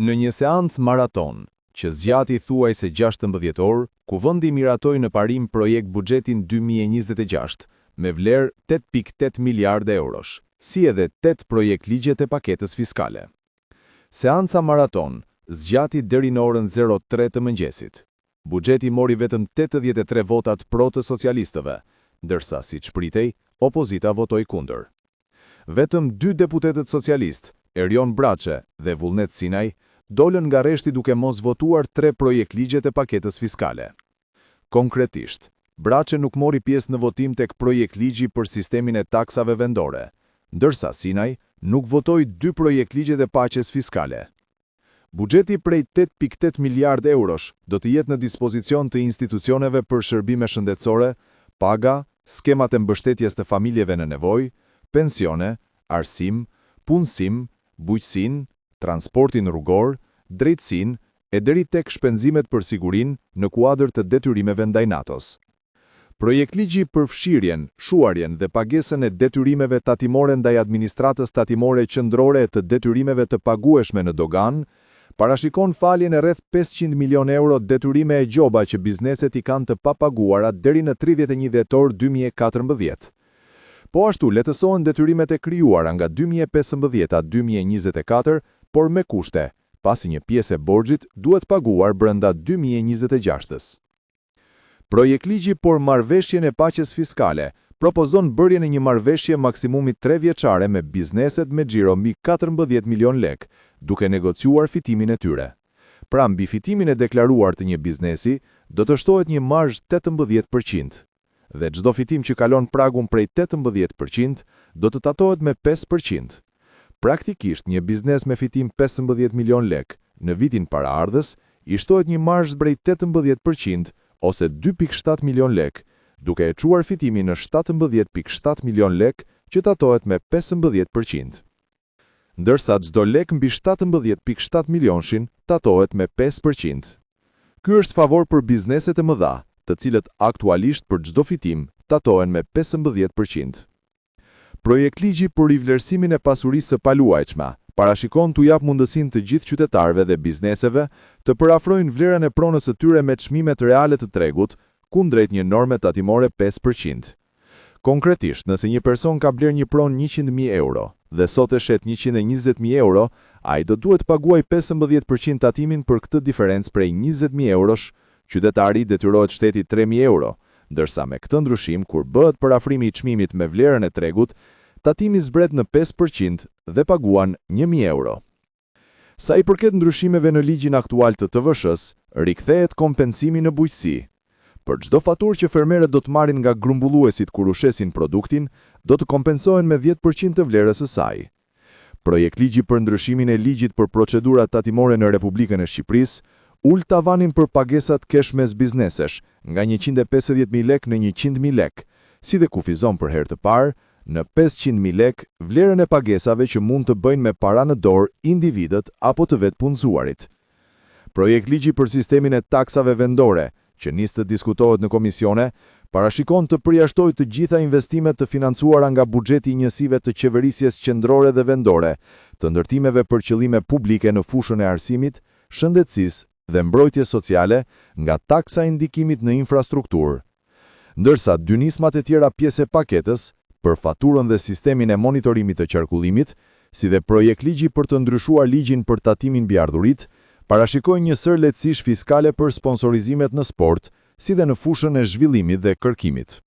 Në një seancë maraton, që zgjati thuajse 16 orë, Kuvendi miratoi në parim projekt buxhetin 2026 me vlerë 8.8 miliardë eurosh, si edhe 8 projekt ligjet e paketës fiskale. Seanca maraton zgjati deri në orën 03 të mëngjesit. Buxheti mori vetëm 83 votat pro të socialistëve, ndërsa siç pritej, opozita votoi kundër. Vetëm 2 deputetët socialist, Erion Braçe dhe Vullnet Sinaj, dolën nga rreshti duke mos votuar 3 projekt ligjet e paketës fiskale. Konkretisht, Braçe nuk mori pjesë në votim tek projekt ligji për sistemin e taksave vendore, ndërsa Sinaj nuk votoi 2 projekt ligjet e paqes fiskale. Buxheti prej 8.8 miliardë eurosh do të jetë në dispozicion të institucioneve për shërbime shëndetësore, paga, skemat e mbështetjes të familjeve në nevojë, pensione, arsim, punësim, bujqësinë, transportin rrugor, drejtësinë e deri tek shpenzimet për sigurinë në kuadër të detyrimeve ndaj NATO-s. Projekt ligji për fshirjen, shuarjen dhe pagesën e detyrimeve tatimore ndaj administratës tatimore qendrore të detyrimeve të pagueshme në dogan, parashikon faljen e rreth 500 milion euro detyrime e gjoba që bizneset i kanë të papaguara deri në 31 dhjetor 2014. Po ashtu letësohen detyrimet e krijuara nga 2015 a 2024, por me kushte, pasi një pjesë e borxhit duhet paguar brenda 2026-s. Projekt ligji por marrëveshjen e paqes fiskale propozon bërjen e një marrëveshje maksimumi 3 vjeçare me bizneset me xhiro mbi 14 milion lek, duke negociuar fitimin e tyre. Pra mbi fitimin e deklaruar të një biznesi, do të shtohet një marzh 18%, dhe çdo fitim që kalon pragun prej 18% do të tatohet me 5%. Praktikisht, një biznes me fitim 15 milion lek në vitin paraardhës i shtohet një marzh prej 18% ose 2.7 milion lek, duke e quar fitimin në 17.7 milion lek që tatohet me 15%. Ndërsa çdo lek mbi 17.7 milionshin tatohet me 5%. Ky është favor për bizneset e mëdha, të cilët aktualisht për çdo fitim tatohen me 15%. Projekt ligji për rivlerësimin e pasurisë së paluajtshme parashikon t'u jap mundësinë të gjithë qytetarëve dhe bizneseve të përafrojnë vlerën e pronës së tyre me çmimet reale të tregut, kundrejt një norme tatimore 5%. Konkretisht, nëse një person ka bler një pronë 100.000 euro dhe sot e shet 120.000 euro, ai do duhet paguaj 15% tatimin për këtë diferencë prej 20.000 eurosh, qytetari detyrohet shteti 3.000 euro, ndërsa me këtë ndryshim, kur bëhet përafrimi i çmimit me vlerën e tregut, tatimi zbret në 5% dhe paguan 1.000 euro. Sa i përket ndryshimeve në ligjin aktual të TVSH-s, rikthehet kompensimi në bujqësi. Për çdo faturë që fermerët do të marrin nga grumbulluesit kur ushesin produktin, do të kompensohen me 10% të vlerës së saj. Projekt ligji për ndryshimin e ligjit për procedurat tatimore në Republikën e Shqipërisë ul tavanin për pagesat kesh mes biznesesh nga 150.000 lek në 100.000 lek, si dhe kufizon për herë të parë në 500.000 lek vlerën e pagesave që mund të bëjnë me para në dorë individët apo të vetë punësuarit. Projekt ligji për sistemin e taksave vendore, që nis të diskutohet në komisione, parashikon të përjashtojë të gjitha investimet të financuara nga buxheti i njësive të qeverisjes qendrore dhe vendore, të ndërtimeve për qëllime publike në fushën e arsimit, shëndetësisë dhe mbrojtjes sociale nga taksa e ndikimit në infrastrukturë. Ndërsa dy nismat e tjera pjesë e paketës, për faturën dhe sistemin e monitorimit të qarkullimit, si dhe projekt ligji për të ndryshuar ligjin për tatimin mbi ardhurit, parashikojnë një sër lehtësish fiskale për sponsorizimet në sport, si dhe në fushën e zhvillimit dhe kërkimit.